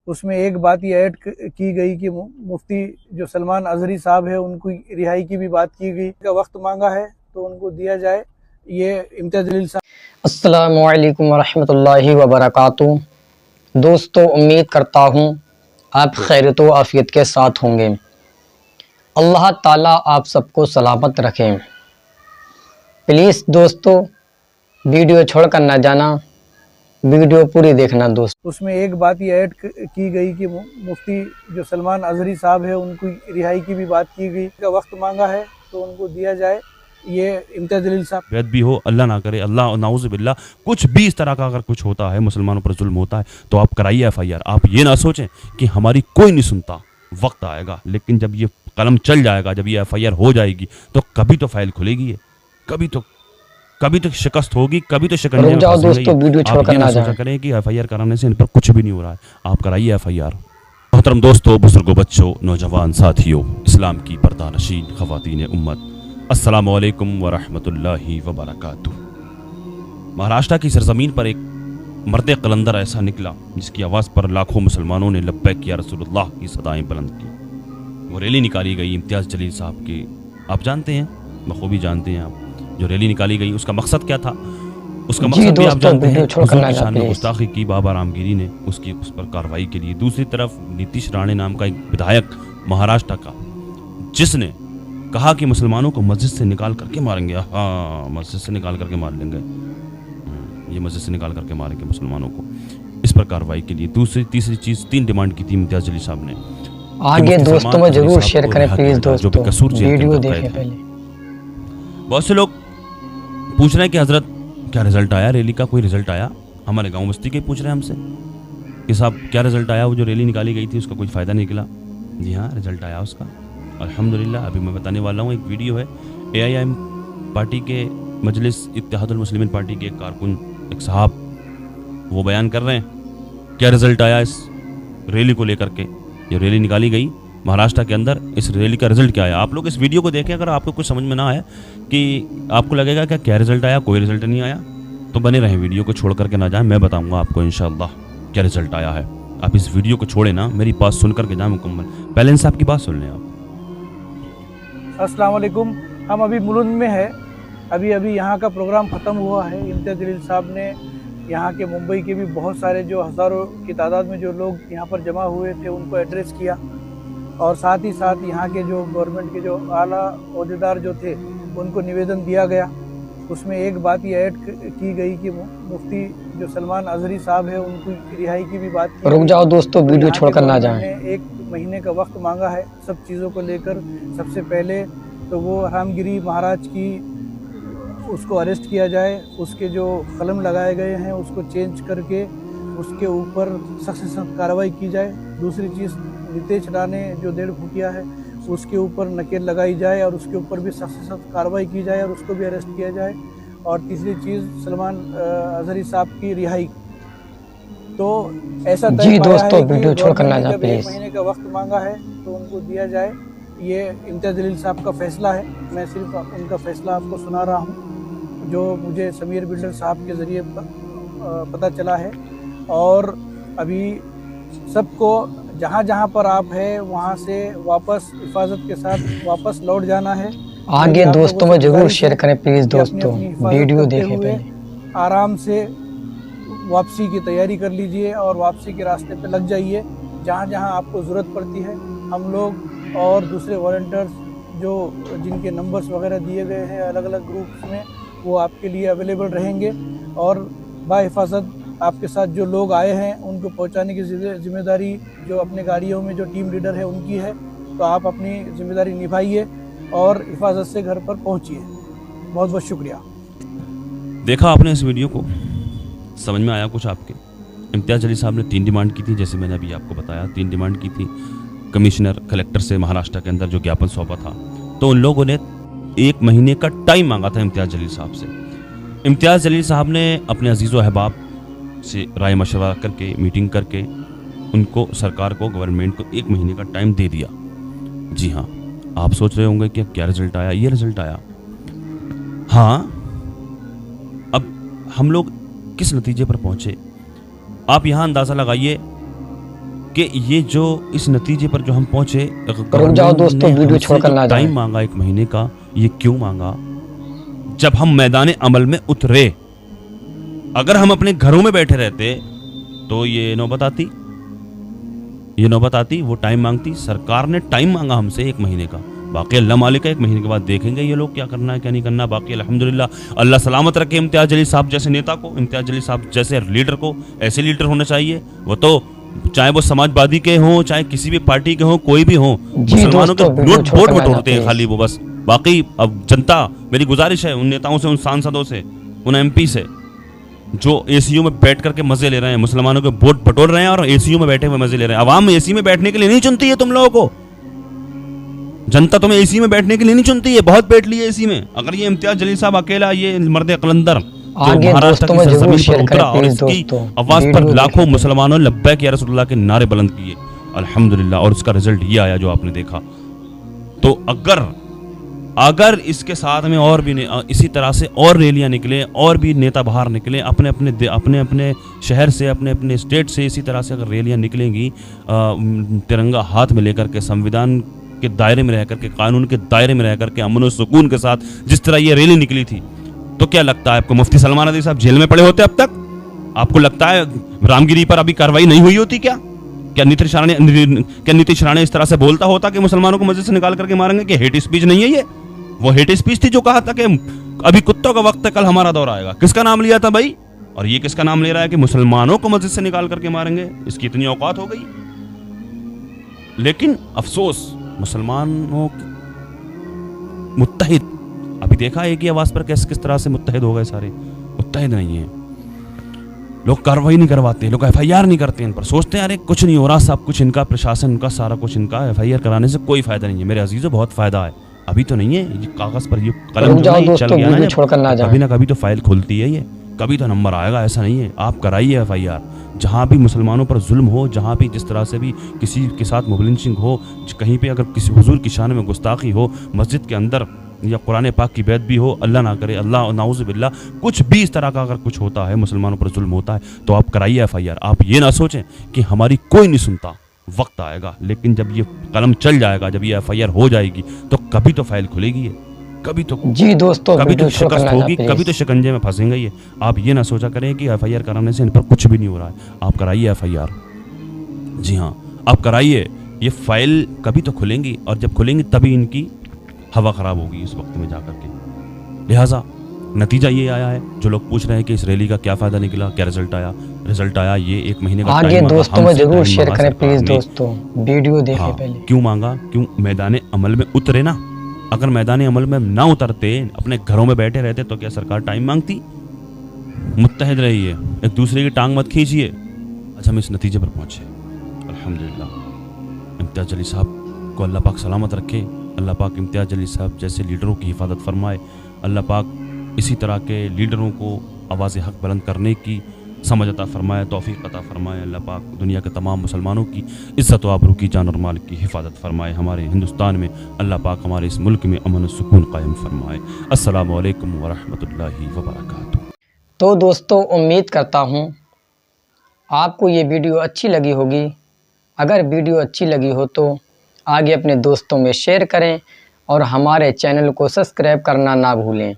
उसमें एक बात ये ऐड की गई कि मुफ्ती जो सलमान अजहरी साहब है उनकी रिहाई की भी बात की गई। का वक्त मांगा है तो उनको दिया जाए। ये इम्तियाज़ जलील साहब। अस्सलामु अलैकुम वरहमतुल्लाहि वबरकातुहू। दोस्तों, उम्मीद करता हूँ आप खैरियत व आफियत के साथ होंगे। अल्लाह ताला आप सबको सलामत रखें। प्लीज़ दोस्तों, वीडियो छोड़कर ना जाना, वीडियो पूरी देखना दोस्त। उसमें एक बात ये ऐड की गई कि मुफ्ती जो सलमान अजहरी साहब है उनकी रिहाई की भी बात की गई। का वक्त मांगा है तो उनको दिया जाए। ये इम्तियाज़ जलील साहब वैद भी हो, अल्लाह ना करे, अल्लाह नाउज़ बिल्लाह, कुछ भी इस तरह का अगर कुछ होता है, मुसलमानों पर जुल्म होता है, तो आप कराइए FIR। आप ये ना सोचें कि हमारी कोई नहीं सुनता, वक्त आएगा, लेकिन जब ये कलम चल जाएगा, जब ये FIR हो जाएगी, तो कभी तो फाइल खुलेगी है, कभी तो शिकस्त होगी, कभी तो शिकंजे में जाओ फंसेंगे। दोस्तों, वीडियो आप छोड़कर ये ना ना सोचा जाएं। करें कि FIR कराने से इन पर कुछ भी नहीं हो रहा है। आप कराइए FIR। मोहतरम दोस्तों, बुजुर्गों, बच्चों, नौजवान साथियों, इस्लाम की पर्दानशीन ख़वातीन उम्मत, अस्सलामु अलैकुम वरहमतुल्लाहि वबरकातुहू। महाराष्ट्र की सरजमीन पर एक मर्द कलंदर ऐसा निकला जिसकी आवाज़ पर लाखों मुसलमानों ने लब्बैक या रसूलुल्लाह की सदाएं बुलंद की। वो रैली निकाली गई इम्तियाज़ जलील साहब की, आप जानते हैं, बखूबी जानते हैं आप। जो रैली निकाली गई उसका मकसद क्या था? उसका मकसद भी आप जानते हैं। हुजूर की शान में गुस्ताखी की बाबा रामगिरी ने, उस पर कार्रवाई के लिए। दूसरी तरफ नीतीश राणे नाम का एक विधायक महाराष्ट्र का, जिसने कहा कि मुसलमानों को मस्जिद से निकाल करके मारेंगे। हाँ, मस्जिद से निकाल करके मार लेंगे, ये मस्जिद से निकाल करके मारेंगे मुसलमानों को। इस पर कार्रवाई के लिए तीसरी चीज़ 3 डिमांड की थी इम्तियाज़ जलील साहब ने। आगे दोस्तों में जरूर शेयर करें प्लीज दोस्तों, वीडियो देखें पहले। बहुत से लोग पूछ रहे हैं कि हजरत क्या रिजल्ट आया रैली का? कोई रिजल्ट आया? हमारे गांव बस्ती के पूछ रहे हैं हमसे कि साहब क्या रिजल्ट आया? वो जो रैली निकाली गई थी उसका कोई फ़ायदा नहीं निकला। जी हाँ, रिजल्ट आया उसका, अल्हम्दुलिल्लाह। अभी मैं बताने वाला हूँ, एक वीडियो है। AIM पार्टी के मजलिस इत्तेहादुल मुस्लिमीन पार्टी के एक कारकुन, एक साहब, वो बयान कर रहे हैं क्या रिजल्ट आया इस रैली को लेकर के। ये रैली निकाली गई महाराष्ट्र के अंदर, इस रैली का रिजल्ट क्या आया? आप लोग इस वीडियो को देखें। अगर आपको कुछ समझ में ना आए कि आपको लगेगा क्या रिजल्ट आया, कोई रिजल्ट नहीं आया, तो बने रहें, वीडियो को छोड़ करके ना जाएं। मैं बताऊंगा आपको इंशाअल्लाह क्या रिजल्ट आया है। आप इस वीडियो को छोड़े ना, मेरी बात सुन करके जाएं मुकम्मल। पहले इनसे आपकी बात सुन लें आप। अस्सलाम वालेकुम। हम अभी मुलुंड में है। अभी यहाँ का प्रोग्राम ख़त्म हुआ है। इम्तियाज़ जलील साहब ने यहाँ के, मुंबई के भी बहुत सारे, जो हज़ारों की तादाद में जो लोग यहाँ पर जमा हुए थे, उनको एड्रेस किया। और साथ ही साथ यहाँ के जो गवर्नमेंट के जो आला ओहदेदार जो थे उनको निवेदन दिया गया। उसमें एक बात ये ऐड की गई कि मुफ्ती जो सलमान अजहरी साहब है उनकी रिहाई की भी बात की। रुक जाओ दोस्तों, वीडियो छोड़कर ना जाएं। 1 महीने का वक्त मांगा है सब चीज़ों को लेकर। सबसे पहले तो वो रामगिरी महाराज की, उसको अरेस्ट किया जाए, उसके जो कलम लगाए गए हैं उसको चेंज करके उसके ऊपर सख्त से सख्त कार्रवाई की जाए। दूसरी चीज़, नीतीश राणे जो 1.5 फुटिया है उसके ऊपर नकेल लगाई जाए और उसके ऊपर भी सख्त से सख्त कार्रवाई की जाए और उसको भी अरेस्ट किया जाए। और तीसरी चीज़, सलमान अजहरी साहब की रिहाई। तो ऐसा जी दोस्तों, वीडियो छोड़कर ना जाएं प्लीज। 1 महीने का वक्त मांगा है तो उनको दिया जाए। ये इम्तियाज़ जलील साहब का फ़ैसला है, मैं सिर्फ उनका फ़ैसला आपको सुना रहा हूँ, जो मुझे समीर बिल्डर साहब के ज़रिए पता चला है। और अभी सबको जहाँ जहाँ पर आप हैं वहाँ से वापस हिफाजत के साथ वापस लौट जाना है। आगे दोस्तों में जरूर शेयर करें प्लीज दोस्तों, वीडियो देखें पहले। आराम से वापसी की तैयारी कर लीजिए और वापसी के रास्ते पे लग जाइए। जहाँ जहाँ आपको ज़रूरत पड़ती है, हम लोग और दूसरे वॉलंटियर्स जो जिनके नंबर्स वगैरह दिए गए हैं अलग अलग ग्रुप्स में, वो आपके लिए अवेलेबल रहेंगे। और बाहिफाजत आपके साथ जो लोग आए हैं उनको पहुंचाने की जिम्मेदारी जो अपने गाड़ियों में जो टीम लीडर है उनकी है। तो आप अपनी जिम्मेदारी निभाइए और हिफाजत से घर पर पहुंचिए। बहुत बहुत शुक्रिया। देखा आपने इस वीडियो को, समझ में आया कुछ आपके? इम्तियाज़ जलील साहब ने 3 डिमांड की थी, जैसे मैंने अभी आपको बताया। 3 डिमांड की थी। कमिश्नर कलेक्टर से महाराष्ट्र के अंदर जो ज्ञापन सौंपा था, तो उन लोगों ने 1 महीने का टाइम मांगा था इम्तियाज़ जलील साहब से। इम्तियाज़ जलील साहब ने अपने अजीज़ व अहबाब से राय मशवरा करके, मीटिंग करके, उनको, सरकार को, गवर्नमेंट को 1 महीने का टाइम दे दिया। जी हाँ, आप सोच रहे होंगे कि क्या रिजल्ट आया? ये रिजल्ट आया। हाँ, अब हम लोग किस नतीजे पर पहुंचे आप यहाँ अंदाज़ा लगाइए कि ये जो इस नतीजे पर जो हम पहुंचे, रुक जाओ दोस्तों, वीडियो छोड़कर ना जाएं। टाइम मांगा 1 महीने का, ये क्यों मांगा? जब हम मैदान अमल में उतरे, अगर हम अपने घरों में बैठे रहते तो ये नौबत आती, वो टाइम मांगती। सरकार ने टाइम मांगा हमसे 1 महीने का। बाकी अल्लाह मालिक है, 1 महीने के बाद देखेंगे ये लोग क्या करना है क्या नहीं करना। बाकी अल्हम्दुलिल्लाह अल्लाह सलामत रखे इम्तियाज जलील साहब जैसे नेता को, इम्तियाज जलील साहब जैसे लीडर को। ऐसे लीडर होने चाहिए। वो तो चाहे वो समाजवादी के हों, चाहे किसी भी पार्टी के हों, कोई भी हों, मुसलमानों के वोट बटोरते हैं खाली वो बस। बाकी अब जनता, मेरी गुजारिश है उन नेताओं से, उन सांसदों से, उन MP से जो ACU में बैठ करके मजे ले रहे हैं, मुसलमानों के वोट बटोर रहे हैं और ACU में बैठे हुए मजे ले रहे हैं। अवाम AC में बैठने के लिए नहीं चुनती है तुम लोगों को। जनता तुम्हें AC में बैठने के लिए नहीं चुनती है। बहुत बैठ ली है AC में। अगर ये इम्तियाज जलील साहब अकेला, ये मर्द कलंदर जो महाराष्ट्र की सरजमीन पर उतरा और इसकी आवाज पर लाखों मुसलमानों लब्बैक या रसूलुल्लाह के नारे बुलंद किए, अल्हम्दुलिल्लाह, और उसका रिजल्ट ये आया जो आपने देखा। तो अगर इसके साथ में और भी इसी तरह से और रैलियां निकले, और भी नेता बाहर निकले, अपने अपने शहर से, अपने अपने स्टेट से, इसी तरह से अगर रैलियां निकलेंगी तिरंगा हाथ में लेकर के, संविधान के दायरे में रह करके, कानून के दायरे में रह करके, अमन और सुकून के साथ जिस तरह ये रैली निकली थी, तो क्या लगता है आपको मुफ्ती सलमान अली साहब जेल में पड़े होते अब तक? आपको लगता है रामगिरी पर अभी कार्रवाई नहीं हुई होती क्या? क्या नीतीश राणे इस तरह से बोलता होता कि मुसलमानों को मस्जिद से निकाल करके मारेंगे? कि हेट स्पीच नहीं है ये? वो हेट स्पीच थी जो कहा था कि अभी कुत्तों का वक्त है, कल हमारा दौर आएगा। किसका नाम लिया था भाई? और ये किसका नाम ले रहा है कि मुसलमानों को मस्जिद से निकाल करके मारेंगे? इसकी इतनी औकात हो गई। लेकिन अफसोस, मुसलमानों मुत्तहिद, अभी देखा एक ही आवाज पर किस तरह से मुत्तहिद हो गए सारे। मुत्तहिद नहीं है लोग, कार्रवाई नहीं करवाते, लोग FIR नहीं करते इन पर। सोचते हैं अरे कुछ नहीं हो रहा, सब कुछ इनका प्रशासन, इनका सारा कुछ इनका, FIR कराने से कोई फायदा नहीं है। मेरे अजीजों बहुत फायदा है। अभी तो नहीं है, ये कागज पर ये कलम जो है चल गया ना, कभी ना कभी तो फाइल खुलती है, ये कभी तो नंबर आएगा। ऐसा नहीं है। आप कराइए FIR। जहाँ भी मुसलमानों पर जुल्म हो, जहाँ भी जिस तरह से भी किसी के साथ मुबलिंचिंग हो, कहीं पे अगर किसी हुजूर की शान में गुस्ताखी हो, मस्जिद के अंदर या कुरान पाक की बैत भी हो, अल्लाह ना करे, अल्लाह नाउज़ु बिल्लाह, कुछ भी इस तरह का अगर कुछ होता है, मुसलमानों पर जुल्म होता है, तो आप कराइए FIR। आप ये ना सोचें कि हमारी कोई नहीं सुनता, वक्त आएगा। लेकिन जब ये कलम चल जाएगा, जब ये FIR हो जाएगी, तो कभी तो फाइल खुलेगी है, कभी तो जी दोस्तों, कभी तो शिकस्त होगी, कभी तो शिकंजे में फंसेंगे ये। आप ये ना सोचा करें कि FIR कराने से इन पर कुछ भी नहीं हो रहा है। आप कराइए FIR। जी हाँ, आप कराइए। ये फाइल कभी तो खुलेंगी, और जब खुलेंगी तभी इनकी हवा खराब होगी इस वक्त में जाकर के। लिहाजा नतीजा ये आया है। जो लोग पूछ रहे हैं कि इस रैली का क्या फायदा निकला, क्या रिजल्ट आया, ये 1 महीने का आगे दोस्तों में जरूर शेयर करें प्लीज दोस्तों, वीडियो देखें पहले। क्यों मांगा? क्यों मैदान अमल में उतरे ना? अगर मैदान अमल में ना उतरते, अपने घरों में बैठे रहते, तो क्या सरकार टाइम मांगती? मुत्तहिद रहिए, एक दूसरे की टांग मत खींचिए। आज हम इस नतीजे पर पहुंचे, अल्हम्दुलिल्लाह। इम्तियाज जलील साहब को अल्लाह पाक सलामत रखे। अल्लाह पाक इम्तियाज जलील साहब जैसे लीडरों की हिफाजत फरमाए। अल्लाह पाक इसी तरह के लीडरों को आवाज़ हक बुलंद करने की समझ अता फरमाए, तौफीक अता फरमाए। अल्लाह पाक दुनिया के तमाम मुसलमानों की इज़्ज़त व आबरू की, जान और माल की हिफाजत फरमाए। हमारे हिंदुस्तान में अल्लाह पाक हमारे इस मुल्क में अमन और सुकून कायम फरमाए। अस्सलामु अलैकुम व रहमतुल्लाहि व बरकातुहू। तो दोस्तों, उम्मीद करता हूँ आपको ये वीडियो अच्छी लगी होगी। अगर वीडियो अच्छी लगी हो तो आगे अपने दोस्तों में शेयर करें और हमारे चैनल को सब्सक्राइब करना ना भूलें।